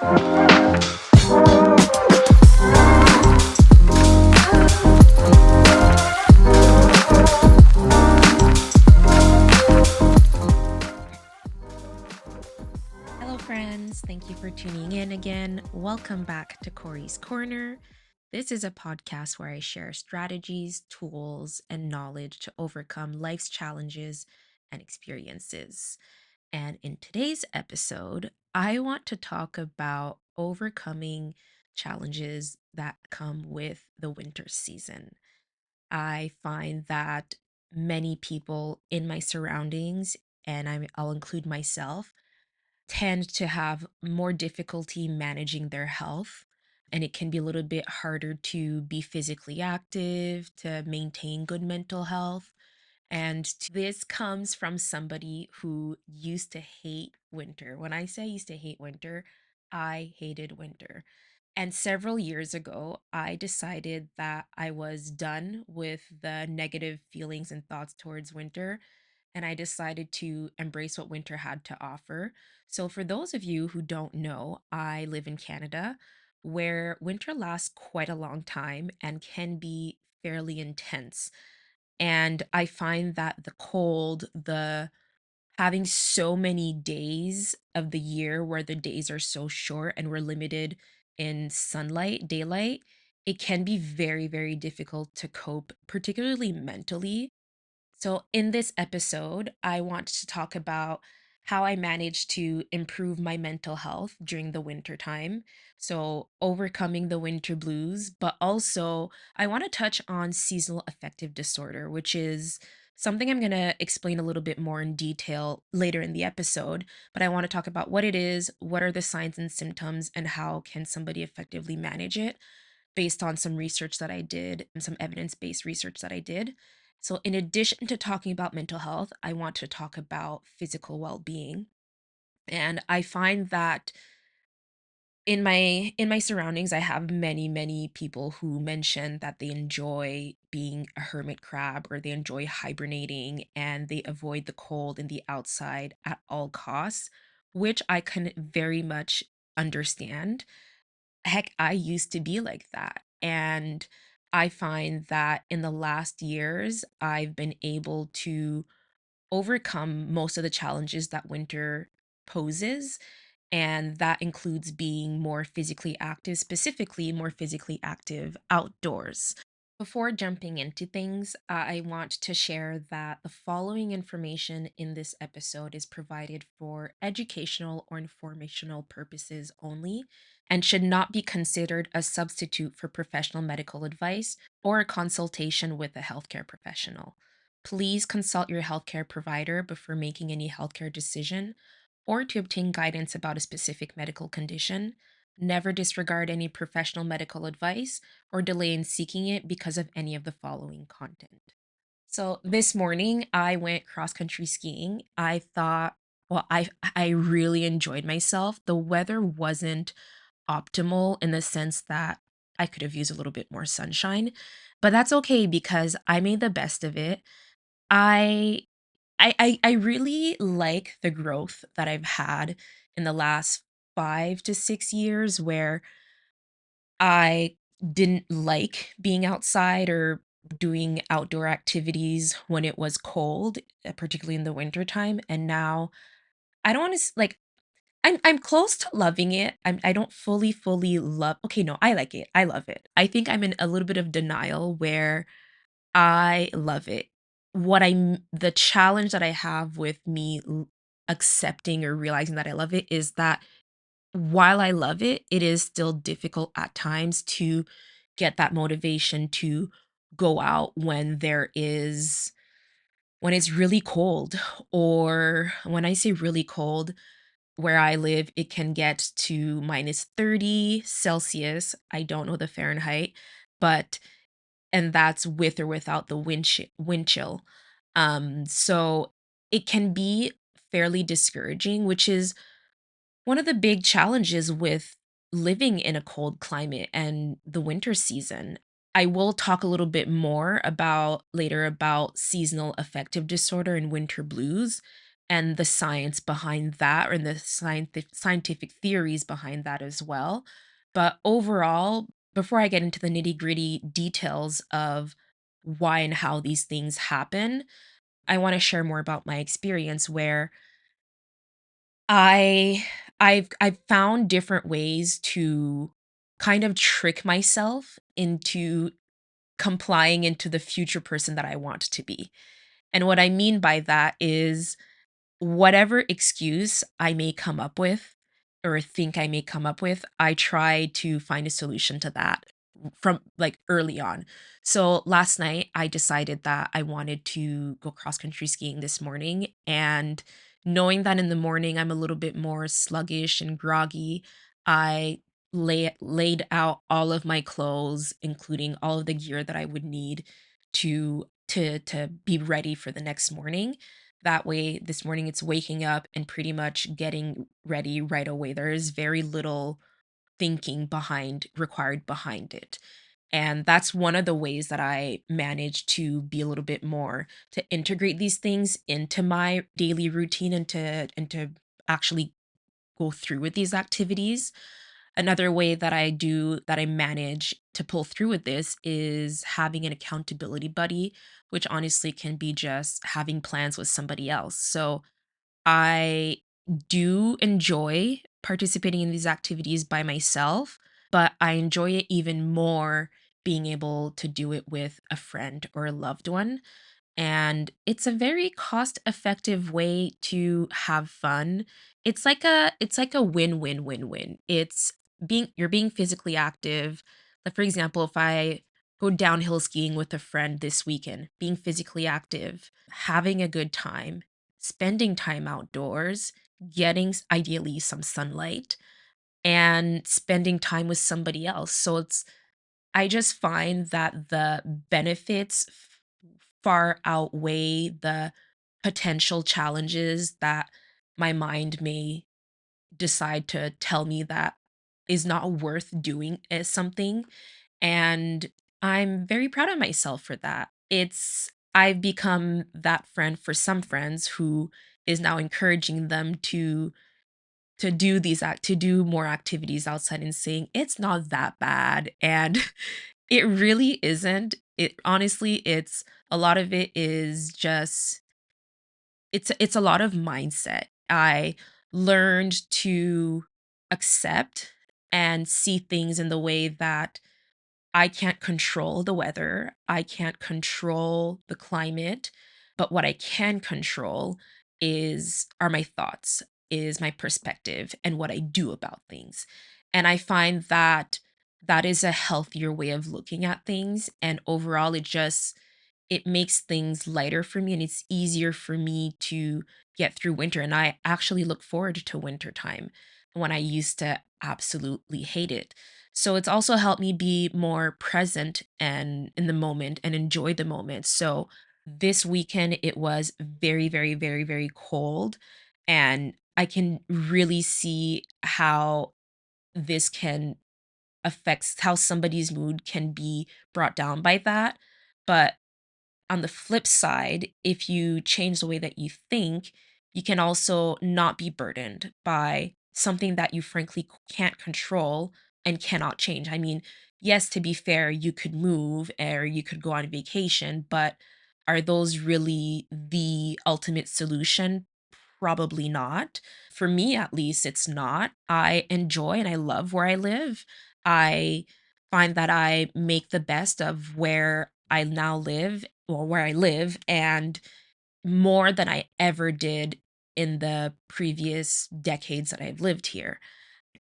Hello, friends. Thank you for tuning in again. Welcome back to Cori's Corner. This is a podcast where I share strategies, tools, and knowledge to overcome life's challenges and experiences. And in today's episode, I want to talk about overcoming challenges that come with the winter season. I find that many people in my surroundings, and I'll include myself, tend to have more difficulty managing their health. And it can be a little bit harder to be physically active, to maintain good mental health. This comes from somebody who used to hate winter. When I say I used to hate winter, I hated winter. And several years ago, I decided that I was done with the negative feelings and thoughts towards winter. And I decided to embrace what winter had to offer. So, for those of you who don't know, I live in Canada, where winter lasts quite a long time and can be fairly intense. And I find that the cold, the having so many days of the year where the days are so short and we're limited in sunlight, daylight, it can be very, very difficult to cope, particularly mentally. So, in this episode, I want to talk about how I managed to improve my mental health during the winter time. So, overcoming the winter blues, but also I want to touch on seasonal affective disorder, which is something I'm going to explain a little bit more in detail later in the episode. But I want to talk about what it is, what are the signs and symptoms, and how can somebody effectively manage it based on some research that I did and some evidence-based research that I did. So in addition to talking about mental health, I want to talk about physical well-being. And I find that in my surroundings, I have many, many people who mention that they enjoy being a hermit crab or they enjoy hibernating and they avoid the cold and the outside at all costs, which I can very much understand. Heck, I used to be like that. And I find that in the last years, I've been able to overcome most of the challenges that winter poses. And that includes being more physically active, specifically more physically active outdoors. Before jumping into things, I want to share that the following information in this episode is provided for educational or informational purposes only and should not be considered a substitute for professional medical advice or a consultation with a healthcare professional. Please consult your healthcare provider before making any healthcare decision or to obtain guidance about a specific medical condition. Never disregard any professional medical advice or delay in seeking it because of any of the following content. So this morning I went cross country skiing. I really enjoyed myself. The weather wasn't optimal in the sense that I could have used a little bit more sunshine, but that's okay because I made the best of it. I I really like the growth that I've had in the last 5 to 6 years where I didn't like being outside or doing outdoor activities when it was cold, particularly in the winter time, and now I don't wanna like, I'm close to loving it. I don't fully love okay, no, I like it. I love it. I think I'm in a little bit of denial where I love it. The challenge that I have with me accepting or realizing that I love it is that while I love it, it is still difficult at times to get that motivation to go out when it's really cold, or when I say really cold, where I live, it can get to -30 Celsius. I don't know the Fahrenheit, but and that's with or without the wind chill. So it can be fairly discouraging, which is one of the big challenges with living in a cold climate and the winter season. I will talk a little bit more about later about seasonal affective disorder and winter blues, and the science behind that, or the scientific theories behind that as well. But overall, before I get into the nitty-gritty details of why and how these things happen, I want to share more about my experience where I I've found different ways to kind of trick myself into complying into the future person that I want to be. And what I mean by that is whatever excuse I may come up with or think I may come up with, I try to find a solution to that from like early on. So last night I decided that I wanted to go cross country skiing this morning, and knowing that in the morning I'm a little bit more sluggish and groggy, I laid out all of my clothes, including all of the gear that I would need to be ready for the next morning. That way, this morning it's waking up and pretty much getting ready right away. There is very little thinking required behind it. And that's one of the ways that I manage to be a little bit more to integrate these things into my daily routine and to actually go through with these activities. Another way that I manage to pull through with this is having an accountability buddy, which honestly can be just having plans with somebody else. So I do enjoy participating in these activities by myself, but I enjoy it even more being able to do it with a friend or a loved one. And it's a very cost-effective way to have fun. It's like a win-win-win-win. It's being you're being physically active. Like, for example, if I go downhill skiing with a friend this weekend, being physically active, having a good time, spending time outdoors, getting ideally some sunlight, and spending time with somebody else. So I just find that the benefits far outweigh the potential challenges that my mind may decide to tell me that is not worth doing as something. And I'm very proud of myself for that. I've become that friend for some friends who is now encouraging them to do more activities outside and saying it's not that bad. And it really isn't. It honestly, it's a lot of it is just it's a lot of mindset. I learned to accept and see things in the way that I can't control the weather, I can't control the climate, but what I can control are my thoughts, is my perspective, and what I do about things. And I find that that is a healthier way of looking at things, and overall it makes things lighter for me, and it's easier for me to get through winter. And I actually look forward to winter time when I used to absolutely hate it. So it's also helped me be more present and in the moment and enjoy the moment. So this weekend it was very, very, very, very cold. And I can really see how this can affects how somebody's mood can be brought down by that. But on the flip side, if you change the way that you think, you can also not be burdened by something that you frankly can't control and cannot change. I mean, yes, to be fair, you could move or you could go on vacation, but are those really the ultimate solution? Probably not. For me, at least, it's not. I enjoy and I love where I live. I find that I make the best of where I now live, or where I live, and more than I ever did in the previous decades that I've lived here.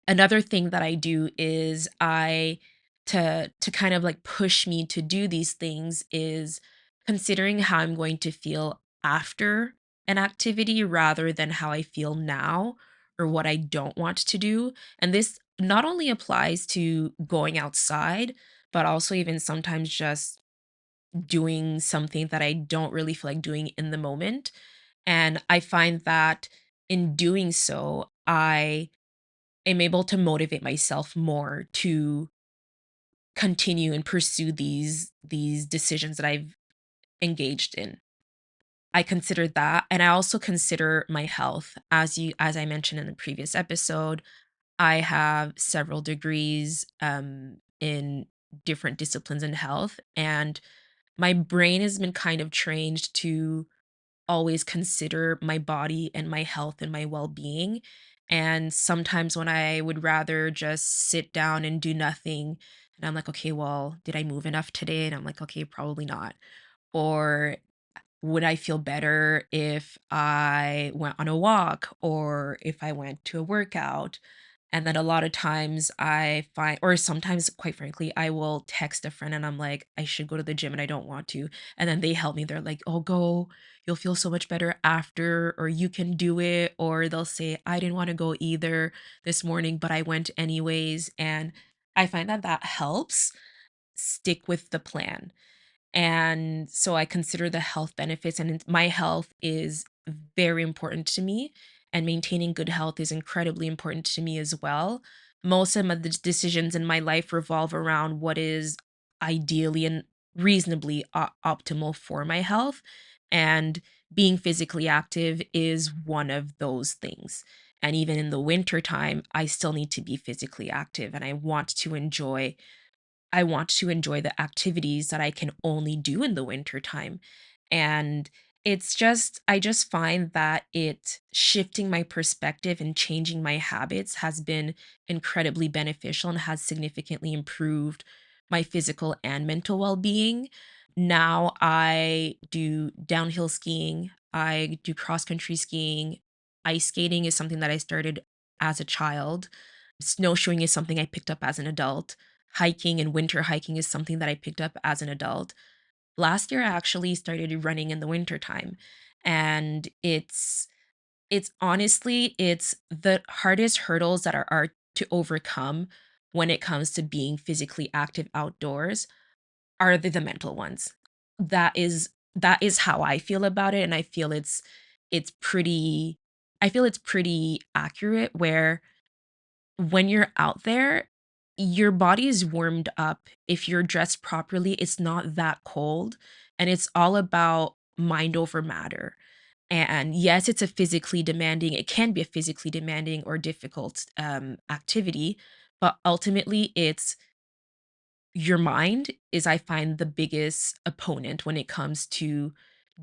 Another thing that I do is I to kind of like push me to do these things is considering how I'm going to feel after an activity rather than how I feel now or what I don't want to do. And this not only applies to going outside, but also even sometimes just doing something that I don't really feel like doing in the moment. And I find that in doing so, I am able to motivate myself more to continue and pursue these decisions that I've engaged in. I consider that, and I also consider my health. As I mentioned in the previous episode, I have several degrees in different disciplines in health, and my brain has been kind of trained to always consider my body and my health and my well-being. And sometimes when I would rather just sit down and do nothing, and I'm like, okay, well, did I move enough today? And I'm like, okay, probably not. Or would I feel better if I went on a walk or if I went to a workout? And then a lot of times I find, or sometimes, quite frankly, I will text a friend and I'm like, I should go to the gym and I don't want to. And then they help me. They're like, oh, go, you'll feel so much better after, or you can do it. Or they'll say, I didn't want to go either this morning, but I went anyways. And I find that that helps stick with the plan. And so I consider the health benefits, and my health is very important to me, and maintaining good health is incredibly important to me as well. Most of the decisions in my life revolve around what is ideally and reasonably optimal for my health. And being physically active is one of those things. And even in the winter time, I still need to be physically active, and I want to enjoy the activities that I can only do in the winter time. And I just find that it shifting my perspective and changing my habits has been incredibly beneficial and has significantly improved my physical and mental well-being. Now I do downhill skiing, I do cross country skiing. Ice skating is something that I started as a child. Snowshoeing is something I picked up as an adult. Hiking and winter hiking is something that I picked up as an adult. Last year, I actually started running in the winter time, and it's honestly, it's the hardest hurdles that are to overcome when it comes to being physically active outdoors are the mental ones. That is how I feel about it, and it's pretty I feel it's pretty accurate where when you're out there, your body is warmed up. If you're dressed properly, it's not that cold. And it's all about mind over matter. And yes, it's a physically demanding, it can be a physically demanding or difficult activity, but ultimately it's your mind is, I find, the biggest opponent when it comes to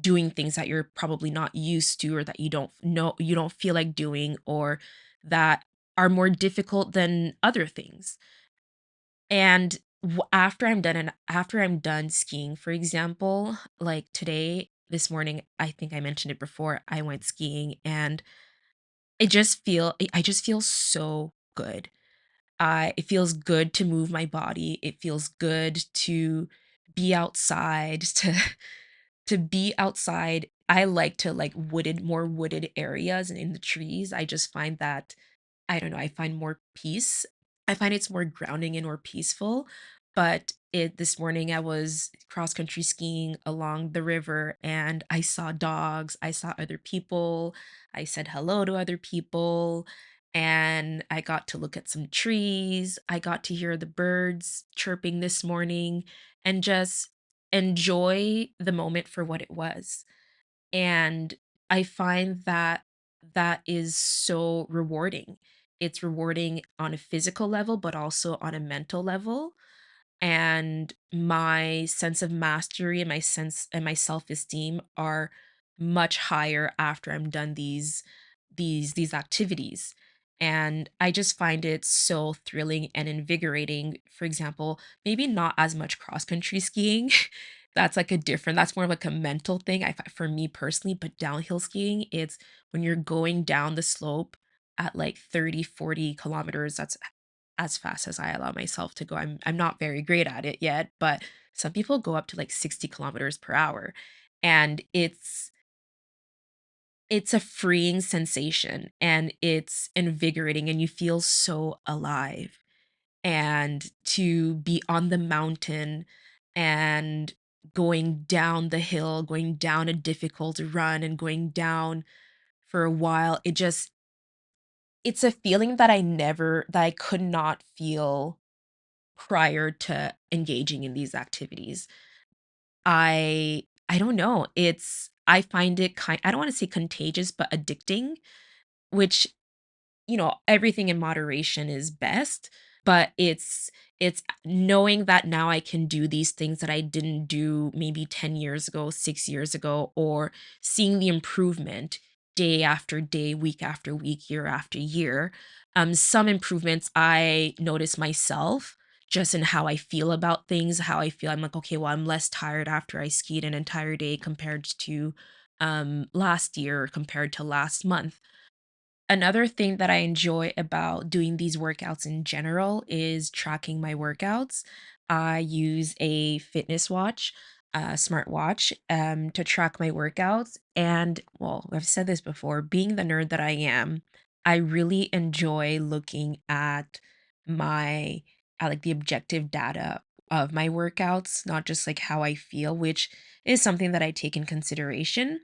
doing things that you're probably not used to, or that you don't feel like doing, or that are more difficult than other things. And after I'm done skiing, for example, like today, this morning, I think I mentioned it before, I went skiing and I just feel so good. It feels good to move my body. It feels good to be outside, to be outside. I like to like more wooded areas and in the trees. I just find that I don't know, I find more peace. I find it's more grounding and more peaceful. But it this morning I was cross country skiing along the river and I saw dogs, I saw other people, I said hello to other people, and I got to look at some trees. I got to hear the birds chirping this morning and just enjoy the moment for what it was. And I find that that is so rewarding. It's rewarding on a physical level, but also on a mental level. And my sense of mastery and my self-esteem are much higher after I'm done these activities. And I just find it so thrilling and invigorating. For example, maybe not as much cross country skiing. That's more of like a mental thing for me personally, but downhill skiing, it's when you're going down the slope at like 30, 40 kilometers. That's as fast as I allow myself to go. I'm not very great at it yet, but some people go up to like 60 kilometers per hour. And it's a freeing sensation and it's invigorating and you feel so alive. And to be on the mountain and going down the hill, going down a difficult run and going down for a while, it's a feeling that I could not feel prior to engaging in these activities. I don't know. I find it I don't want to say contagious, but addicting, which, everything in moderation is best, but it's knowing that now I can do these things that I didn't do maybe 10 years ago, 6 years ago, or seeing the improvement day after day, week after week, year after year. Some improvements I notice myself just in how I feel about things, how I feel. I'm like, okay, well, I'm less tired after I skied an entire day compared to last year, compared to last month. Another thing that I enjoy about doing these workouts in general is tracking my workouts. I use a fitness watch, a smartwatch, to track my workouts. And well, I've said this before, being the nerd that I am, I really enjoy looking at my like the objective data of my workouts, not just like how I feel, which is something that I take in consideration,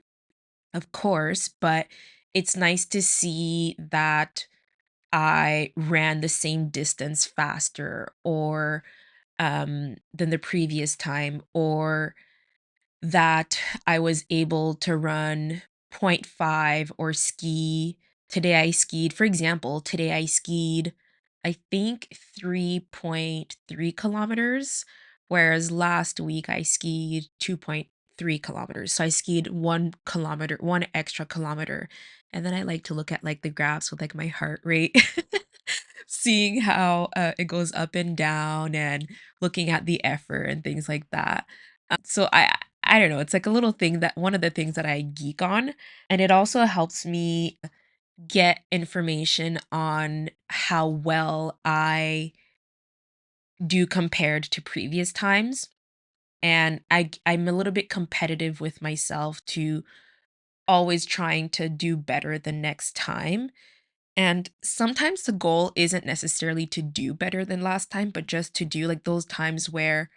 of course, but it's nice to see that I ran the same distance faster or than the previous time, or that I was able to run point 0.5 or ski. Today I skied, for example, today I skied, I think 3.3 kilometers, whereas last week I skied 2.3 kilometers. So I skied 1 kilometer, one extra kilometer. And then I like to look at like the graphs with like my heart rate, seeing how it goes up and down and looking at the effort and things like that. So I don't know, it's like a little thing that one of the things that I geek on, and it also helps me get information on how well I do compared to previous times. And I'm a little bit competitive with myself to always trying to do better the next time. And sometimes the goal isn't necessarily to do better than last time, but just to do like those times where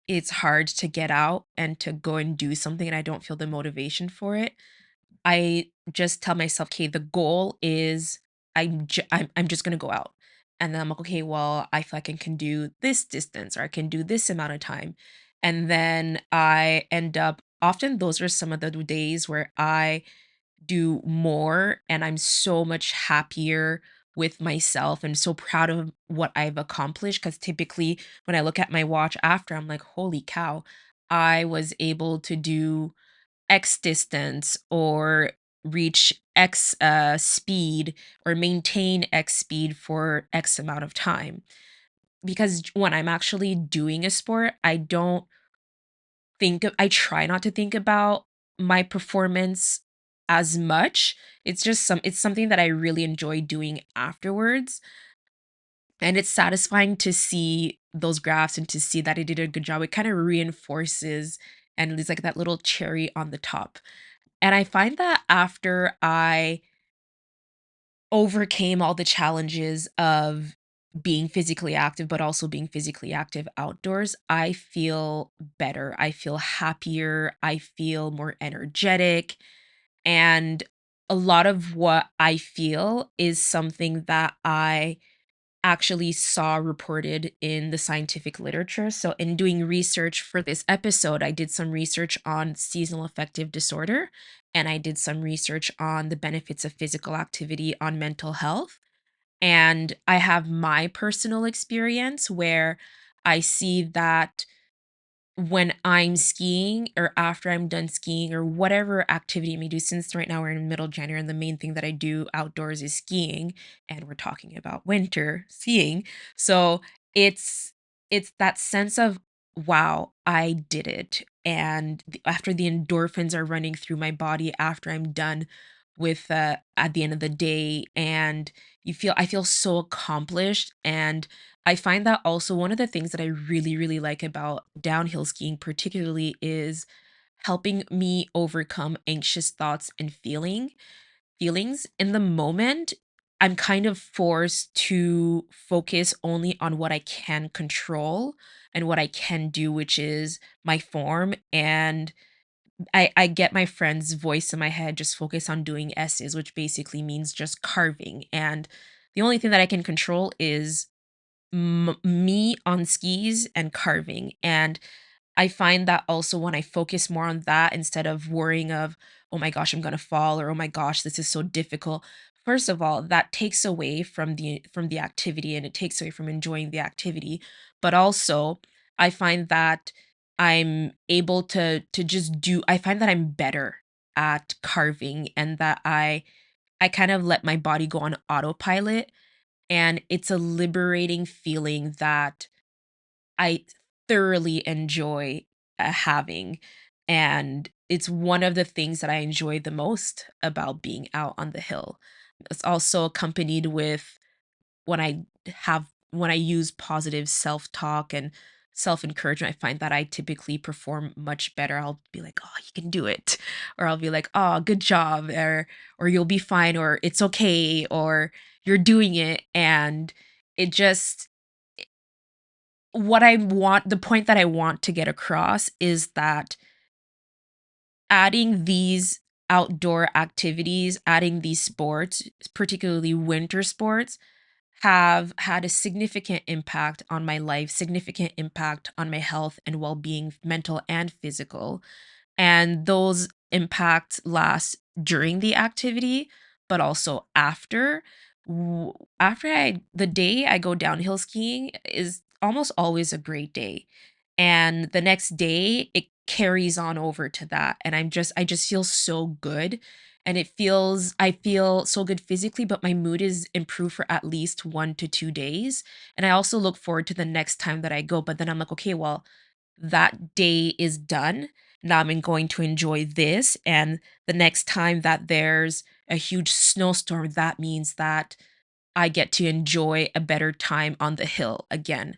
it's hard to get out and to go and do something and I don't feel the motivation for it. I just tell myself, "Okay, the goal is I'm just gonna go out." And then I'm like, "Okay, well, I feel like I can do this distance or I can do this amount of time." And then I end up often those are some of the days where I do more and I'm so much happier with myself and so proud of what I've accomplished. Because typically when I look at my watch after, I'm like, "Holy cow, I was able to do X distance or reach X speed or maintain X speed for X amount of time." Because when I'm actually doing a sport, I try not to think about my performance as much. It's something that I really enjoy doing afterwards. And it's satisfying to see those graphs and to see that I did a good job. It kind of reinforces and it's like that little cherry on the top. And I find that after I overcame all the challenges of being physically active, but also being physically active outdoors, I feel better. I feel happier. I feel more energetic. And a lot of what I feel is something that I actually saw reported in the scientific literature. So, in doing research for this episode, I did some research on seasonal affective disorder and I did some research on the benefits of physical activity on mental health. And I have my personal experience where I see that when I'm skiing or after I'm done skiing or whatever activity I may do, since right now we're in middle January and the main thing that I do outdoors is skiing, and we're talking about winter skiing. So it's it's that sense of wow, I did it. And after the endorphins are running through my body after I'm done with at the end of the day, and I feel so accomplished. And I find that also one of the things that I really, really like about downhill skiing, particularly, is helping me overcome anxious thoughts and feelings. In the moment, I'm kind of forced to focus only on what I can control and what I can do, which is my form. And I get my friend's voice in my head, just focus on doing S's, which basically means just carving. And the only thing that I can control is me on skis and carving. And I find that also when I focus more on that instead of worrying of, "Oh my gosh, I'm gonna fall," or, "Oh my gosh, this is so difficult." First of all, that takes away from the activity, and it takes away from enjoying the activity, but also, I find that I'm able to just do I find that I'm better at carving and that I kind of let my body go on autopilot, and it's a liberating feeling that I thoroughly enjoy, having, and it's one of the things that I enjoy the most about being out on the hill. It's also accompanied with when when I use positive self-talk and self-encouragement, I find that I typically perform much better. I'll be like, "Oh, you can do it," or I'll be like, "Oh, good job," or "You'll be fine," or "It's okay," or "You're doing it," and it just what I want the point that I want to get across is that adding these outdoor activities, adding these sports, particularly winter sports, have had a significant impact on my life, significant impact on my health and well-being, mental and physical. And those impacts last during the activity, but also after. After the day I go downhill skiing is almost always a great day. And the next day it carries on over to that. And I just feel so good. And I feel so good physically, but my mood is improved for at least 1 to 2 days. And I also look forward to the next time that I go. But then I'm like, okay, well, that day is done. Now I'm going to enjoy this. And the next time that there's a huge snowstorm, that means that I get to enjoy a better time on the hill again.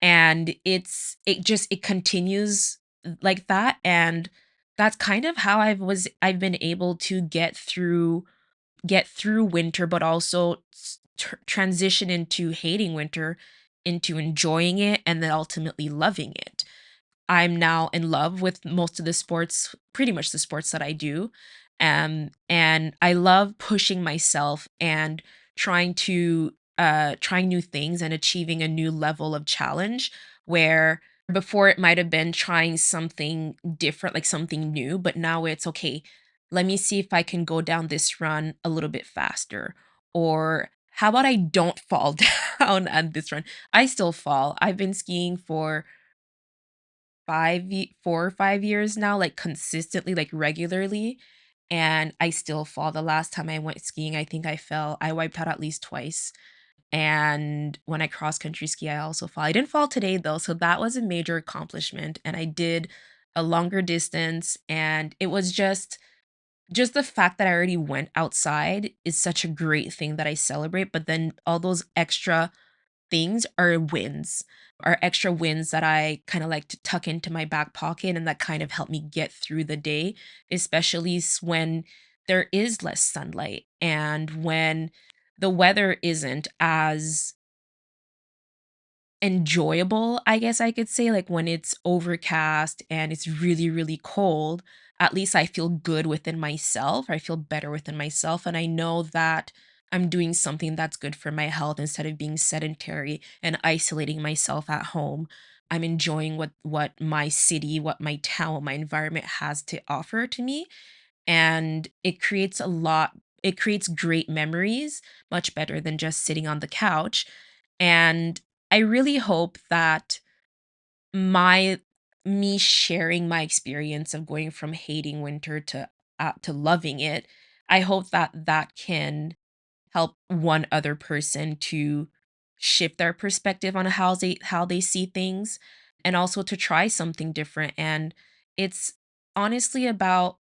And it continues like that. And that's kind of how I've been able to get through winter, but also transition into hating winter, into enjoying it, and then ultimately loving it. I'm now in love with most of the sports, pretty much the sports that I do. And I love pushing myself and trying new things and achieving a new level of challenge where before it might have been trying something different, like something new, but now it's okay, let me see if I can go down this run a little bit faster. Or how about I don't fall down on this run? I still fall. I've been skiing for 4 or 5 years now, like, consistently, like, regularly, and I still fall. The last time I went skiing, I think I wiped out at least twice, and when I cross country ski, I also fall. I didn't fall today, though, so that was a major accomplishment, and I did a longer distance, and it was just the fact that I already went outside is such a great thing that I celebrate, but then all those extra things are extra wins that I kinda like to tuck into my back pocket and that kind of help me get through the day, especially when there is less sunlight and when the weather isn't as enjoyable, I guess I could say, like, when it's overcast and it's really, really cold, at least I feel good within myself, I feel better within myself, and I know that I'm doing something that's good for my health instead of being sedentary and isolating myself at home. I'm enjoying what my city, what my town, what my environment has to offer to me, and it creates great memories, much better than just sitting on the couch, and I really hope that my me sharing my experience of going from hating winter to loving it, I hope that that can help one other person to shift their perspective on how they see things and also to try something different. And it's honestly about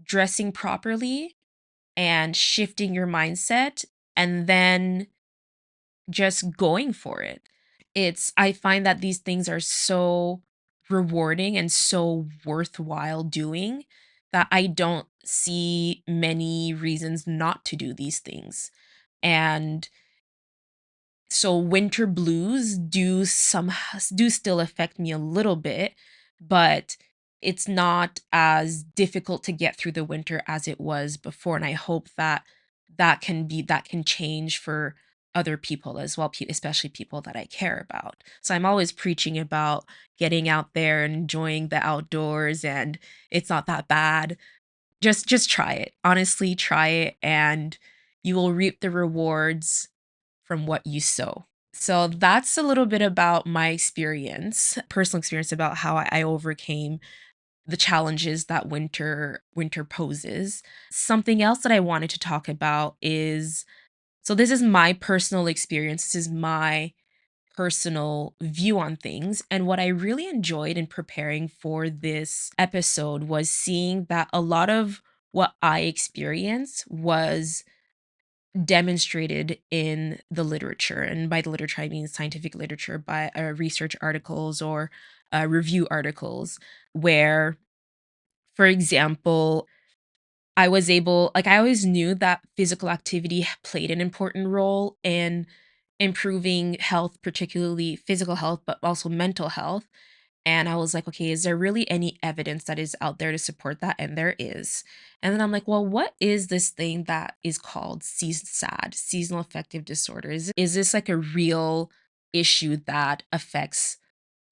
dressing properly and shifting your mindset and then just going for it. I find that these things are so rewarding and so worthwhile doing that I don't see many reasons not to do these things. And so winter blues do still affect me a little bit, but it's not as difficult to get through the winter as it was before, and I hope that that can change for other people as well, especially people that I care about. So I'm always preaching about getting out there and enjoying the outdoors, and it's not that bad. Just try it. Honestly, try it and you will reap the rewards from what you sow. So that's a little bit about my experience, personal experience about how I overcame the challenges that winter poses. Something else that I wanted to talk about is, so this is my personal experience. This is my personal view on things. And what I really enjoyed in preparing for this episode was seeing that a lot of what I experienced was demonstrated in the literature. And by the literature, I mean scientific literature, by research articles or review articles, where, for example, I always knew that physical activity played an important role in improving health, particularly physical health, but also mental health. And I was like, okay, is there really any evidence that is out there to support that? And there is. And then I'm like, well, what is this thing that is called SAD, seasonal affective disorder? Is this like a real issue that affects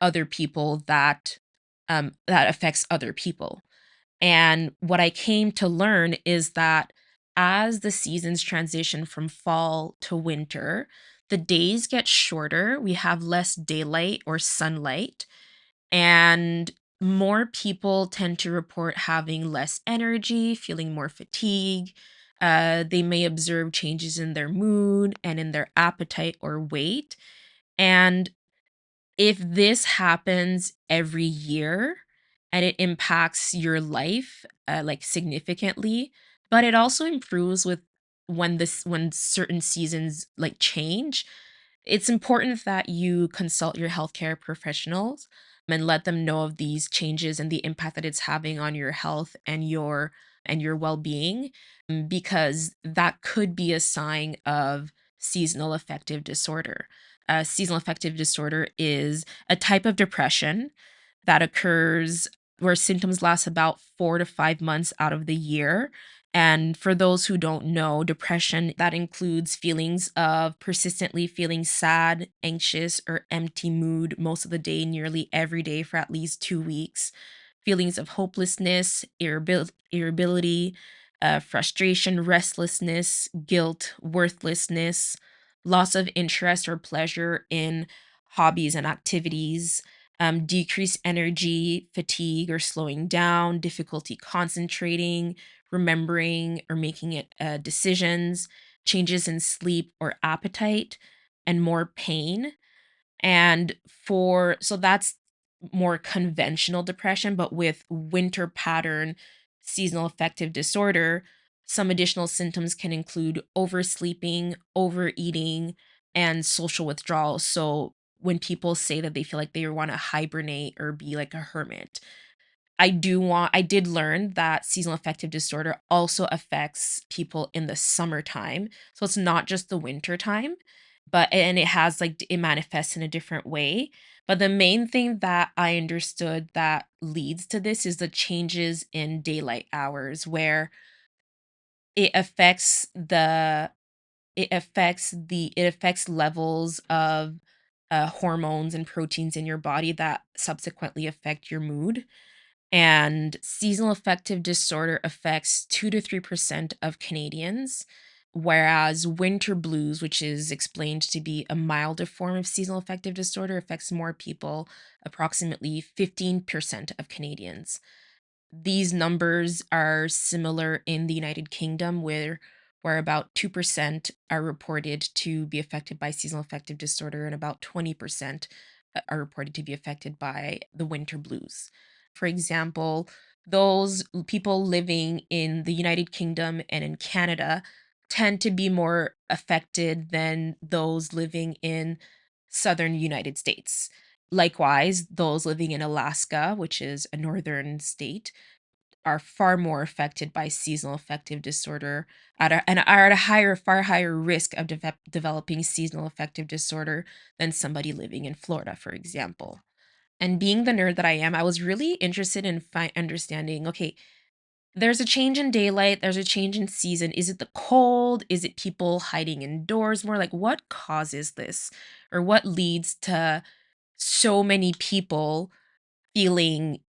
other people that affects other people? And what I came to learn is that as the seasons transition from fall to winter, the days get shorter. We have less daylight or sunlight, and more people tend to report having less energy, feeling more fatigue. They may observe changes in their mood and in their appetite or weight. And if this happens every year and it impacts your life, like, significantly, but it also improves with when certain seasons, like, change, it's important that you consult your healthcare professionals and let them know of these changes and the impact that it's having on your health and your well-being, because that could be a sign of seasonal affective disorder. Seasonal affective disorder is a type of depression that occurs where symptoms last about 4 to 5 months out of the year. And for those who don't know, depression, that includes feelings of persistently feeling sad, anxious, or empty mood most of the day, nearly every day for at least 2 weeks. Feelings of hopelessness, irritability, frustration, restlessness, guilt, worthlessness, loss of interest or pleasure in hobbies and activities, decreased energy, fatigue or slowing down, difficulty concentrating, remembering or making decisions, changes in sleep or appetite, and more pain. And for so that's more conventional depression, but with winter pattern seasonal affective disorder, some additional symptoms can include oversleeping, overeating, and social withdrawal. So when people say that they feel like they want to hibernate or be like a hermit, I did learn that seasonal affective disorder also affects people in the summertime. So it's not just the winter time, but and it has like it manifests in a different way. But the main thing that I understood that leads to this is the changes in daylight hours, where it affects the it affects levels of hormones and proteins in your body that subsequently affect your mood. And seasonal affective disorder affects 2 to 3% of Canadians, whereas winter blues, which is explained to be a milder form of seasonal affective disorder, affects more people, approximately 15% of Canadians. These numbers are similar in the United Kingdom, where about 2% are reported to be affected by seasonal affective disorder and about 20% are reported to be affected by the winter blues. For example, those people living in the United Kingdom and in Canada tend to be more affected than those living in southern United States. Likewise, those living in Alaska, which is a northern state, are far more affected by seasonal affective disorder and are at a far higher risk of developing seasonal affective disorder than somebody living in Florida, for example. And being the nerd that I am, I was really interested in understanding, okay, There's a change in daylight, there's a change in season. Is it the cold? Is it people hiding indoors more? Like, what causes this? Or what leads to so many people feeling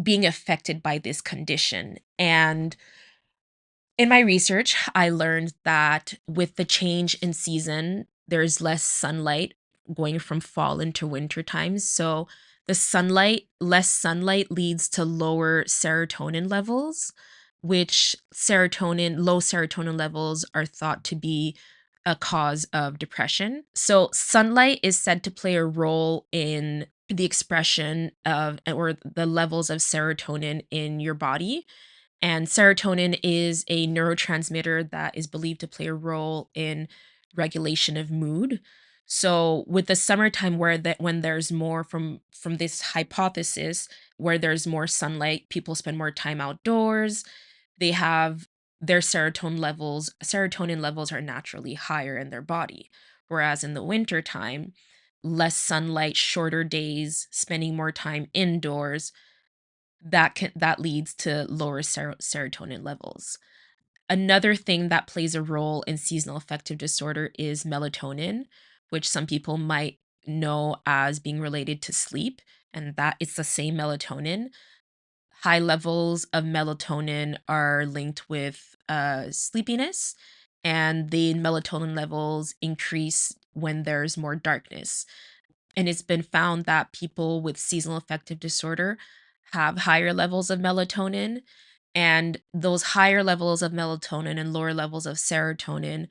being affected by this condition? And in my research, I learned that with the change in season, there's less sunlight going from fall into winter times. So less sunlight leads to lower serotonin levels, which low serotonin levels are thought to be a cause of depression. So sunlight is said to play a role in the expression of or the levels of serotonin in your body, and serotonin is a neurotransmitter that is believed to play a role in regulation of mood. So with the summertime when there's more from this hypothesis where there's more sunlight, people spend more time outdoors, they have their serotonin levels are naturally higher in their body. Whereas in the winter time, less sunlight, shorter days, spending more time indoors, that leads to lower serotonin levels. Another thing that plays a role in seasonal affective disorder is melatonin, which some people might know as being related to sleep, and that it's the same melatonin. High levels of melatonin are linked with sleepiness, and the melatonin levels increase when there's more darkness. And it's been found that people with seasonal affective disorder have higher levels of melatonin, and those higher levels of melatonin and lower levels of serotonin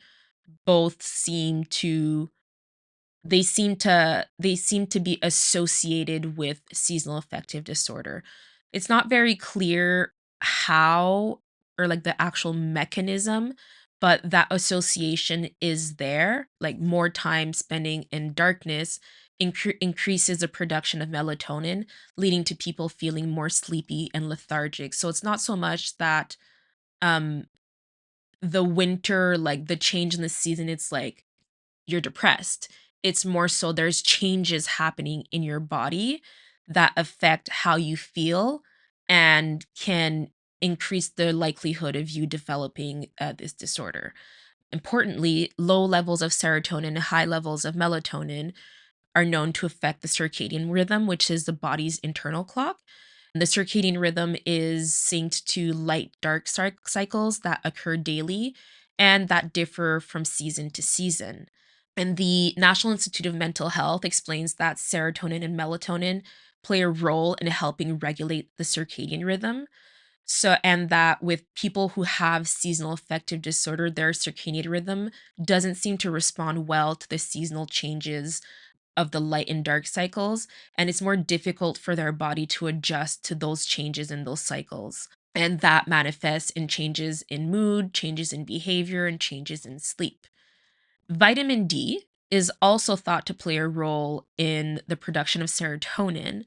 both seem to be associated with seasonal affective disorder. It's not very clear how or like the actual mechanism, but that association is there. Like more time spending in darkness increases the production of melatonin, leading to people feeling more sleepy and lethargic. So it's not so much that um the winter, like the change in the season, it's like you're depressed. It's more so there's changes happening in your body that affect how you feel and can increase the likelihood of you developing this disorder. Importantly, low levels of serotonin and high levels of melatonin are known to affect the circadian rhythm, which is the body's internal clock. The circadian rhythm is synced to light dark cycles that occur daily and that differ from season to season. And the National Institute of Mental Health explains that serotonin and melatonin play a role in helping regulate the circadian rhythm. So, and that with people who have seasonal affective disorder, their circadian rhythm doesn't seem to respond well to the seasonal changes of the light and dark cycles. And it's more difficult for their body to adjust to those changes in those cycles. And that manifests in changes in mood, changes in behavior, and changes in sleep. Vitamin D is also thought to play a role in the production of serotonin,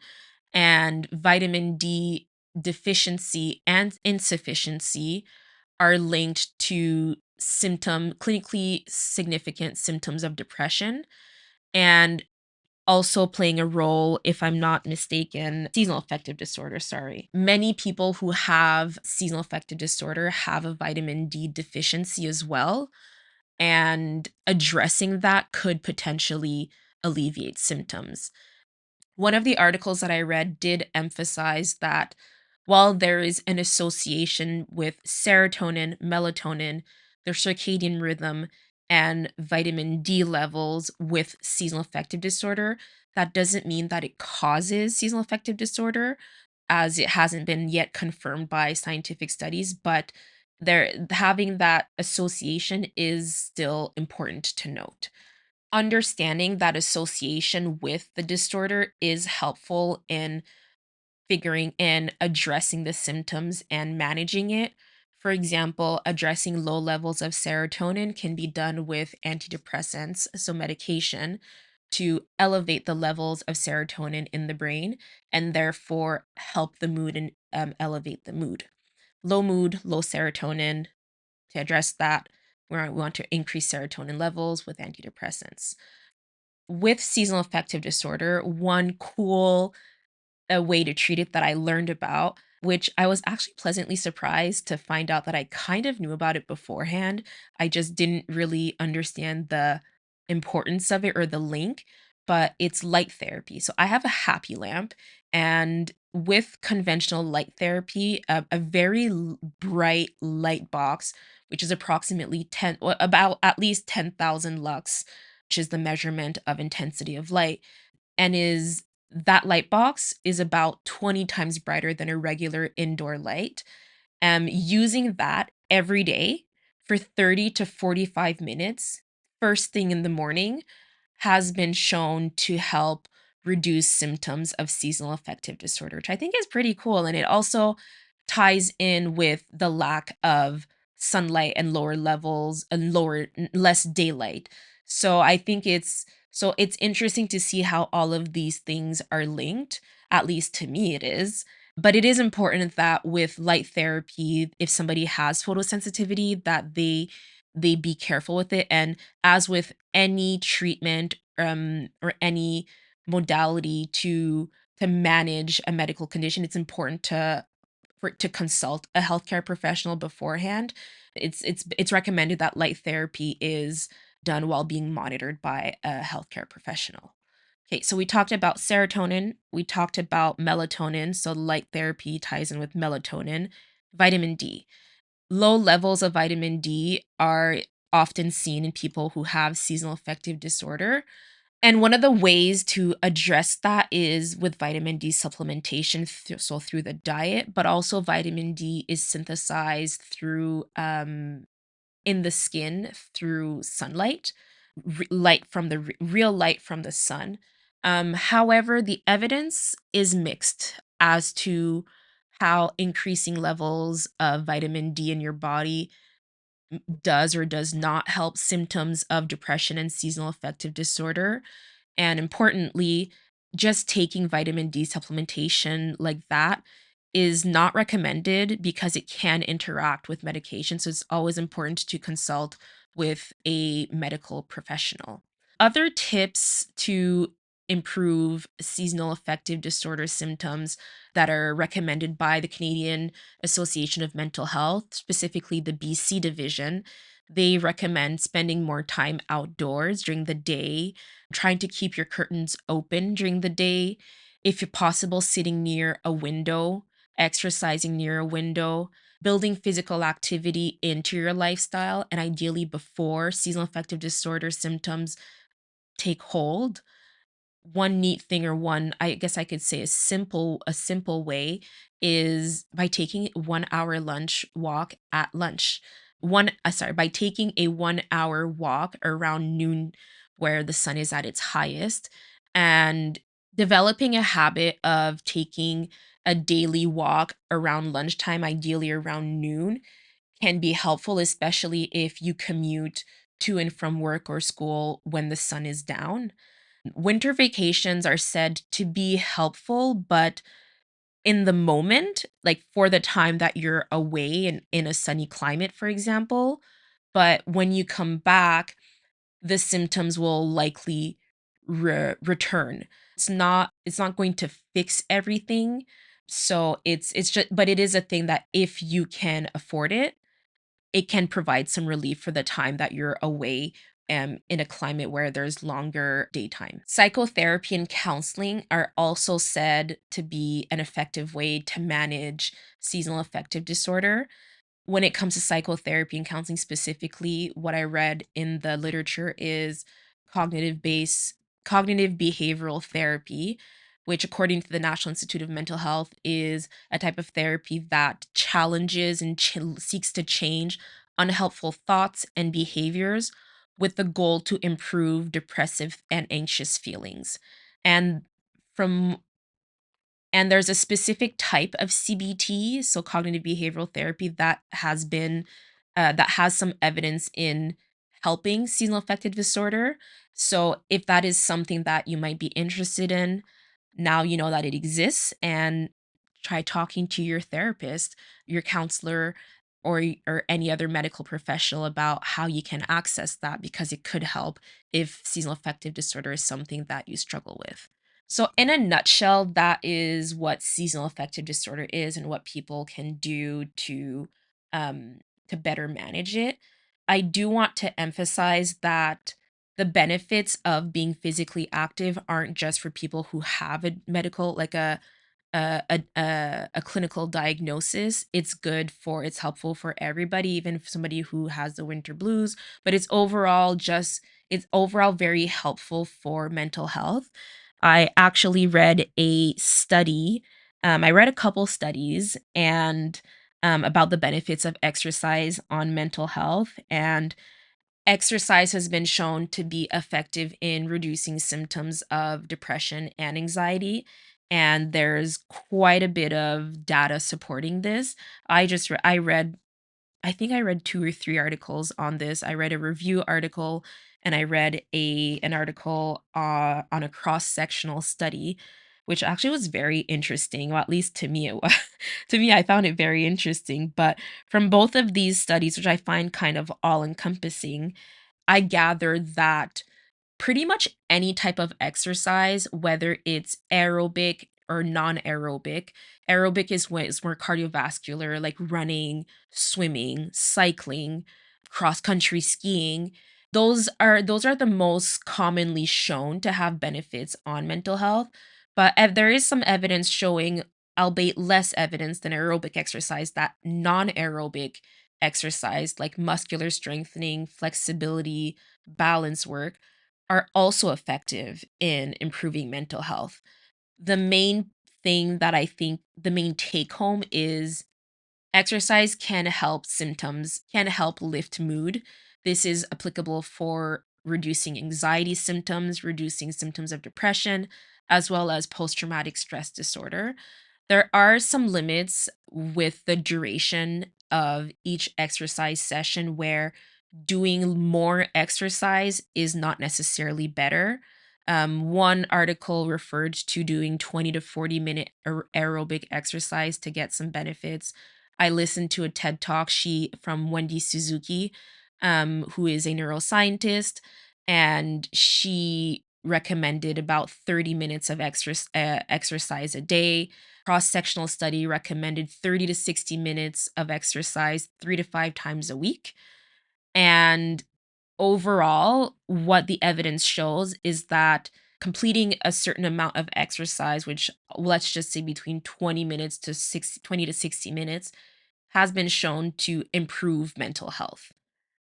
and vitamin D deficiency and insufficiency are linked to clinically significant symptoms of depression, and also playing a role, if I'm not mistaken, seasonal affective disorder, sorry. Many people who have seasonal affective disorder have a vitamin D deficiency as well, and addressing that could potentially alleviate symptoms. One of the articles that I read did emphasize that while there is an association with serotonin, melatonin, their circadian rhythm, and vitamin D levels with seasonal affective disorder, that doesn't mean that it causes seasonal affective disorder, as it hasn't been yet confirmed by scientific studies, but there having that association is still important to note. Understanding that association with the disorder is helpful in figuring and addressing the symptoms and managing it. For example, addressing low levels of serotonin can be done with antidepressants, so medication, to elevate the levels of serotonin in the brain and therefore help the mood and elevate the mood. Low mood, low serotonin. To address that, we want to increase serotonin levels with antidepressants. With seasonal affective disorder, one cool way to treat it that I learned about which I was actually pleasantly surprised to find out that I kind of knew about it beforehand. I just didn't really understand the importance of it or the link, but it's light therapy. So I have a happy lamp, and with conventional light therapy, a very bright light box, which is approximately 10, about at least 10,000 lux, which is the measurement of intensity of light, and is that light box is about 20 times brighter than a regular indoor light. Using that every day for 30 to 45 minutes, first thing in the morning, has been shown to help reduce symptoms of seasonal affective disorder, which I think is pretty cool. And it also ties in with the lack of sunlight and lower levels and less daylight. So I think it's interesting to see how all of these things are linked. At least to me it is. But it is important that with light therapy, if somebody has photosensitivity, that they be careful with it. And as with any treatment, or any modality to manage a medical condition, it's important to consult a healthcare professional beforehand. It's recommended that light therapy is done while being monitored by a healthcare professional. Okay, so we talked about serotonin, we talked about melatonin, so light therapy ties in with melatonin, vitamin D. Low levels of vitamin D are often seen in people who have seasonal affective disorder. And one of the ways to address that is with vitamin D supplementation, so through the diet, but also vitamin D is synthesized through in the skin through sunlight, light from the real light from the sun. However, the evidence is mixed as to how increasing levels of vitamin D in your body does or does not help symptoms of depression and seasonal affective disorder. And importantly, just taking vitamin D supplementation like that is not recommended because it can interact with medication. So it's always important to consult with a medical professional. Other tips to improve seasonal affective disorder symptoms that are recommended by the Canadian Association of Mental Health, specifically the BC division. They recommend spending more time outdoors during the day, trying to keep your curtains open during the day, if possible, sitting near a window, exercising near a window, building physical activity into your lifestyle, and ideally before seasonal affective disorder symptoms take hold. One neat thing, or one, I guess I could say, a simple way is by taking 1 hour lunch walk at lunch. By taking a 1 hour walk around noon where the sun is at its highest, and developing a habit of taking a daily walk around lunchtime, ideally around noon, can be helpful, especially if you commute to and from work or school when the sun is down. Winter vacations are said to be helpful, but in the moment, like for the time that you're away and in a sunny climate, for example. But when you come back, the symptoms will likely return. It's not going to fix everything. So it's just, but it is a thing that if you can afford it, it can provide some relief for the time that you're away, in a climate where there's longer daytime. Psychotherapy and counseling are also said to be an effective way to manage seasonal affective disorder. When it comes to psychotherapy and counseling specifically, what I read in the literature is cognitive based cognitive behavioral therapy, which according to the National Institute of Mental Health is a type of therapy that challenges and seeks to change unhelpful thoughts and behaviors with the goal to improve depressive and anxious feelings. And from and there's a specific type of CBT, so cognitive behavioral therapy, that has some evidence in helping seasonal affective disorder. So if that is something that you might be interested in, now you know that it exists, and try talking to your therapist, your counselor, or any other medical professional about how you can access that, because it could help if seasonal affective disorder is something that you struggle with. So, in a nutshell, that is what seasonal affective disorder is and what people can do um, to better manage it. I do want to emphasize that the benefits of being physically active aren't just for people who have a medical, like a clinical diagnosis. It's helpful for everybody, even if somebody who has the winter blues, but it's overall very helpful for mental health. I actually read a study. I read a couple studies and about the benefits of exercise on mental health, and exercise has been shown to be effective in reducing symptoms of depression and anxiety. And there's quite a bit of data supporting this. I read, I think I read 2 or 3 articles on this. I read a review article and I read an article on a cross-sectional study, which actually was very interesting. Well, at least to me it was. To me, I found it very interesting. But from both of these studies, which I find kind of all-encompassing, I gathered that pretty much any type of exercise, whether it's aerobic or non-aerobic. Aerobic is more cardiovascular, like running, swimming, cycling, cross-country skiing. Those are the most commonly shown to have benefits on mental health. But there is some evidence showing, albeit less evidence than aerobic exercise, that non-aerobic exercise like muscular strengthening, flexibility, balance work are also effective in improving mental health. The main the main take home is exercise can help lift mood. This is applicable for reducing anxiety symptoms, reducing symptoms of depression, as well as post traumatic stress disorder. There are some limits with the duration of each exercise session where doing more exercise is not necessarily better. One article referred to doing 20 to 40-minute aerobic exercise to get some benefits. I listened to a TED talk from Wendy Suzuki, who is a neuroscientist, and she recommended about 30 minutes of exercise a day. Cross-sectional study recommended 30 to 60 minutes of exercise 3 to 5 times a week. And overall, what the evidence shows is that completing a certain amount of exercise, which let's just say between 20 to 60 minutes, has been shown to improve mental health.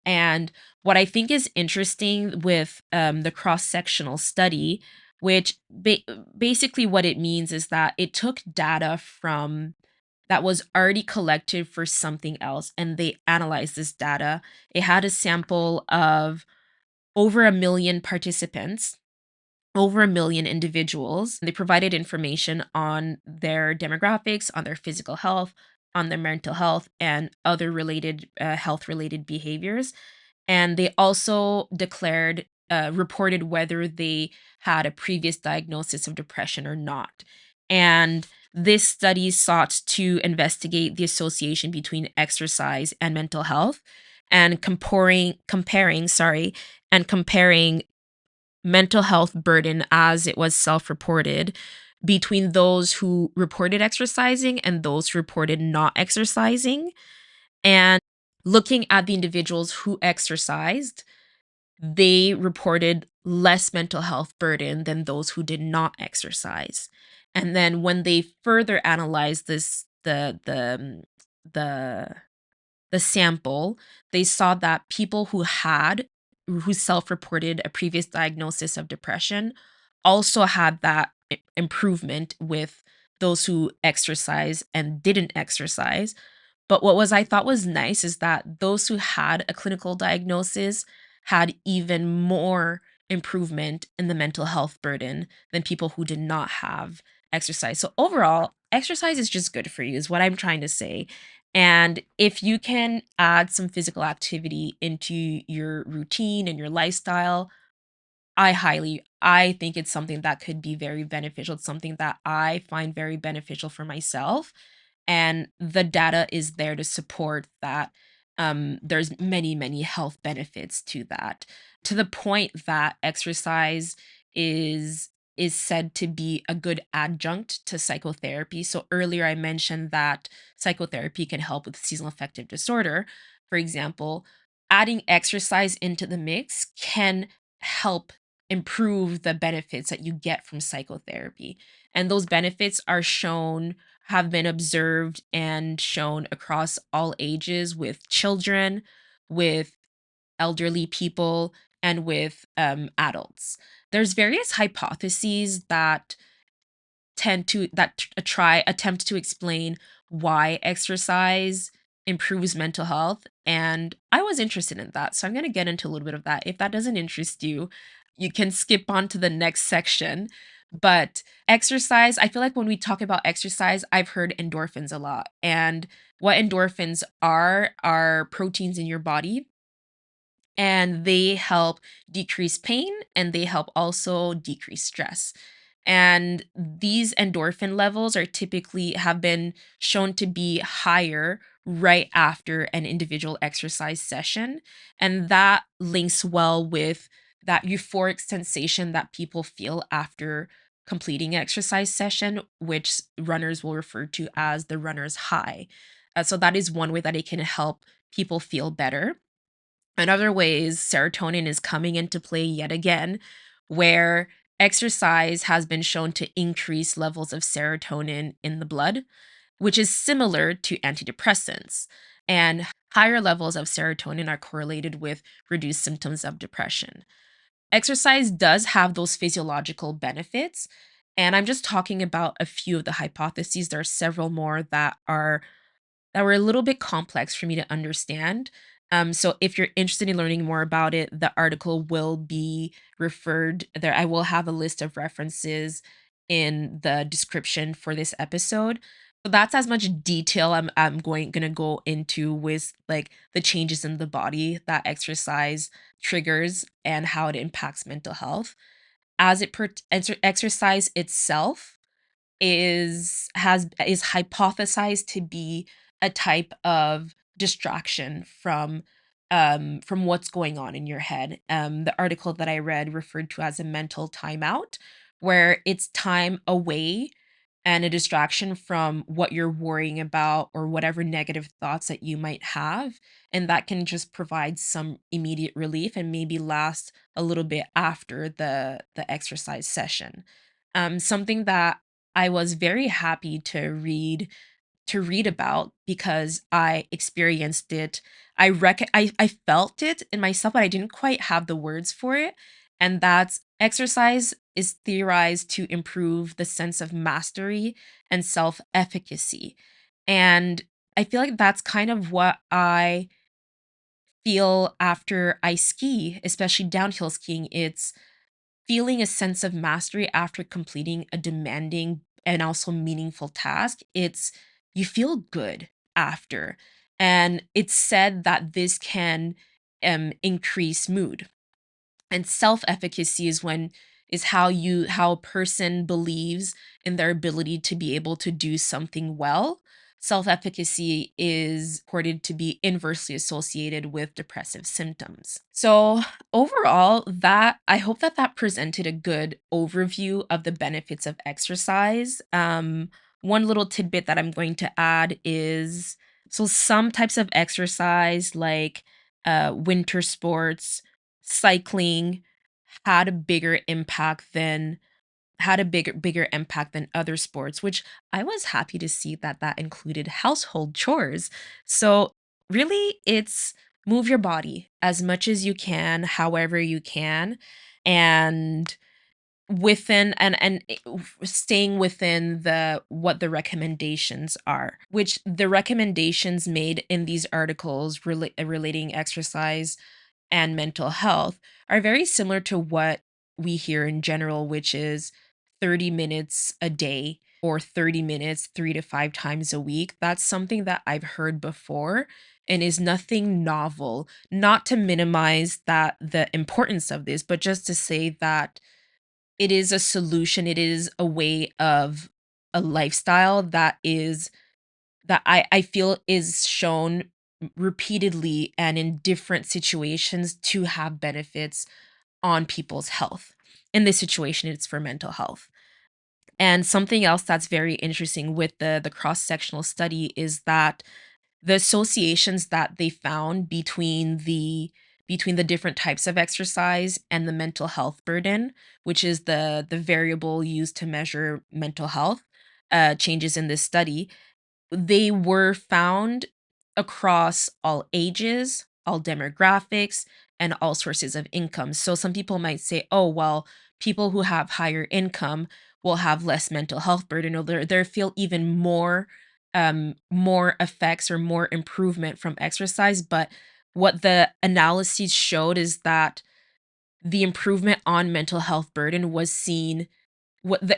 And what I think is interesting with the cross sectional study, which basically what it means is that it took data from that was already collected for something else and they analyzed this data. It had a sample of over a million participants, over a million individuals. They provided information on their demographics, on their physical health, on their mental health, and other related health related behaviors. And they also reported whether they had a previous diagnosis of depression or not. And this study sought to investigate the association between exercise and mental health and comparing mental health burden as it was self-reported between those who reported exercising and those who reported not exercising. And looking at the individuals who exercised, they reported less mental health burden than those who did not exercise. And then when they further analyzed the the sample, they saw that people who self-reported a previous diagnosis of depression also had that improvement with those who exercise and didn't exercise. But I thought was nice is that those who had a clinical diagnosis had even more improvement in the mental health burden than people who did not have exercise. So overall, exercise is just good for you, is what I'm trying to say. And if you can add some physical activity into your routine and your lifestyle, I think it's something that could be very beneficial. It's something that I find very beneficial for myself, and the data is there to support that. There's many health benefits to that, to the point that exercise is is said to be a good adjunct to psychotherapy. So earlier I mentioned that psychotherapy can help with seasonal affective disorder. For example, adding exercise into the mix can help improve the benefits that you get from psychotherapy. And those benefits are shown, have been observed and shown across all ages with children, with elderly people, and with adults. There's various hypotheses that try attempt to explain why exercise improves mental health, and I was interested in that, so I'm going to get into a little bit of that. If that doesn't interest you, you can skip on to the next section. But exercise, I feel like when we talk about exercise, I've heard endorphins a lot, and what endorphins are proteins in your body, and they help decrease pain, and they help also decrease stress. And these endorphin levels are typically have been shown to be higher right after an individual exercise session. And that links well with that euphoric sensation that people feel after completing an exercise session, which runners will refer to as the runner's high. So that is one way that it can help people feel better. In other ways, serotonin is coming into play yet again, where exercise has been shown to increase levels of serotonin in the blood, which is similar to antidepressants. And higher levels of serotonin are correlated with reduced symptoms of depression. Exercise does have those physiological benefits. And I'm just talking about a few of the hypotheses. There are several more that were a little bit complex for me to understand. So if you're interested in learning more about it, the article will be referred there. I will have a list of references in the description for this episode. So that's as much detail I'm gonna go into with like the changes in the body that exercise triggers and how it impacts mental health. As it exercise itself is hypothesized to be a type of distraction from what's going on in your head. The article that I read referred to as a mental timeout, where it's time away and a distraction from what you're worrying about or whatever negative thoughts that you might have. And that can just provide some immediate relief and maybe last a little bit after the exercise session. Something that I was very happy to read about because I experienced it. I felt it in myself, but I didn't quite have the words for it. And that's exercise is theorized to improve the sense of mastery and self-efficacy. And I feel like that's kind of what I feel after I ski, especially downhill skiing. It's feeling a sense of mastery after completing a demanding and also meaningful task. It's you feel good after. And it's said that this can increase mood. And self-efficacy is how a person believes in their ability to be able to do something well. Self-efficacy is reported to be inversely associated with depressive symptoms. So, overall, that I hope that that presented a good overview of the benefits of exercise. One little tidbit that I'm going to add is so some types of exercise like winter sports, cycling had a bigger impact than had a bigger impact than other sports, which I was happy to see that that included household chores. So really, it's move your body as much as you can, however you can, and staying within the what the recommendations are, which the recommendations made in these articles relating exercise and mental health are very similar to what we hear in general, which is 30 minutes a day or 30 minutes 3 to 5 times a week. That's something that I've heard before and is nothing novel. Not to minimize that the importance of this, but just to say that it is a solution. It is a way of a lifestyle that I feel is shown repeatedly and in different situations to have benefits on people's health. in this situation, it's for mental health. And something else that's very interesting with the cross-sectional study is that the associations that they found between the different types of exercise and the mental health burden, which is the variable used to measure mental health changes in this study, they were found across all ages, all demographics, and all sources of income. So some people might say, "Oh, well, people who have higher income will have less mental health burden, or they feel even more effects or more improvement from exercise." But what the analyses showed is that the improvement on mental health burden was seen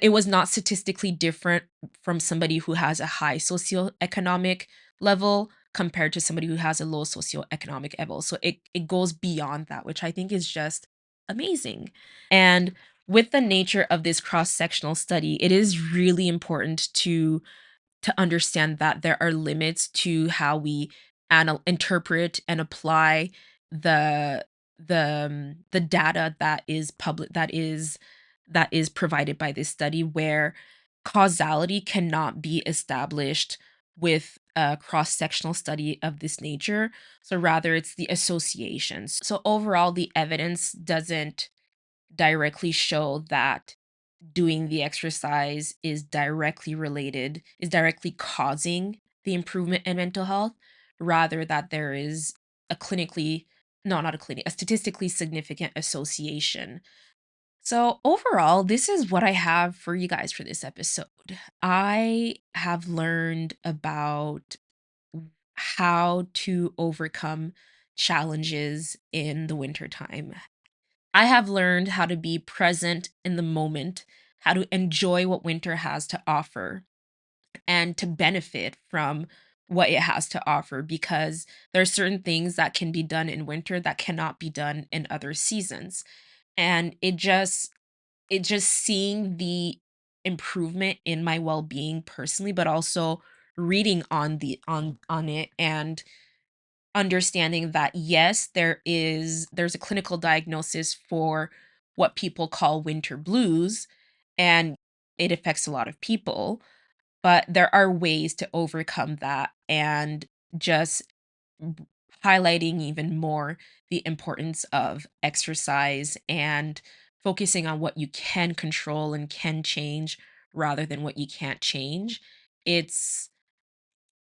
it was not statistically different from somebody who has a high socioeconomic level compared to somebody who has a low socioeconomic level. So it goes beyond that, which I think is just amazing. And with the nature of this cross-sectional study, it is really important to understand that there are limits to how we interpret and apply the the data that is public that is provided by this study, where causality cannot be established with a cross-sectional study of this nature. So rather it's the associations. So overall the evidence doesn't directly show that doing the exercise is directly causing the improvement in mental health, rather that there is a clinically no, not a clinic, a statistically significant association. So overall, this is what I have for you guys for this episode. I have learned about how to overcome challenges in the wintertime. I have learned how to be present in the moment, how to enjoy what winter has to offer, and to benefit from what it has to offer, because there are certain things that can be done in winter that cannot be done in other seasons. And it just seeing the improvement in my well-being personally, but also reading on it and understanding that yes, there's a clinical diagnosis for what people call winter blues, and it affects a lot of people, but there are ways to overcome that, and just b- highlighting even more the importance of exercise and focusing on what you can control and can change rather than what you can't change. It's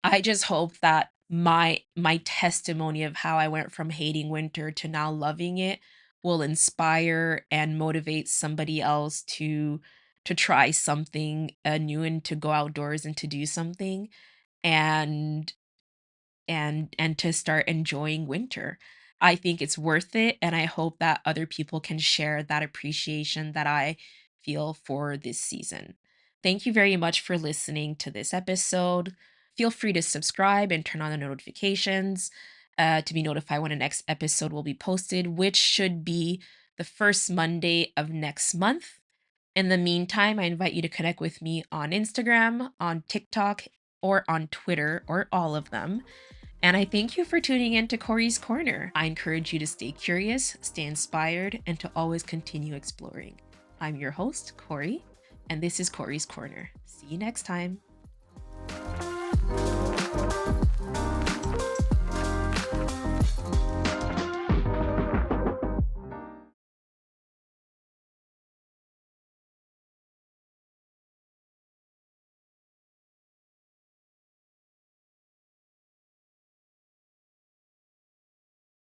I just hope that my testimony of how I went from hating winter to now loving it will inspire and motivate somebody else to try something new and to go outdoors and to do something, and and to start enjoying winter. I think it's worth it, and I hope that other people can share that appreciation that I feel for this season. Thank you very much for listening to this episode. Feel free to subscribe and turn on the notifications to be notified when the next episode will be posted, which should be the first Monday of next month. In the meantime, I invite you to connect with me on Instagram, on TikTok, or on Twitter, or all of them. And I thank you for tuning in to Cori's Corner. I encourage you to stay curious, stay inspired, and to always continue exploring. I'm your host, Cori, and this is Cori's Corner. See you next time.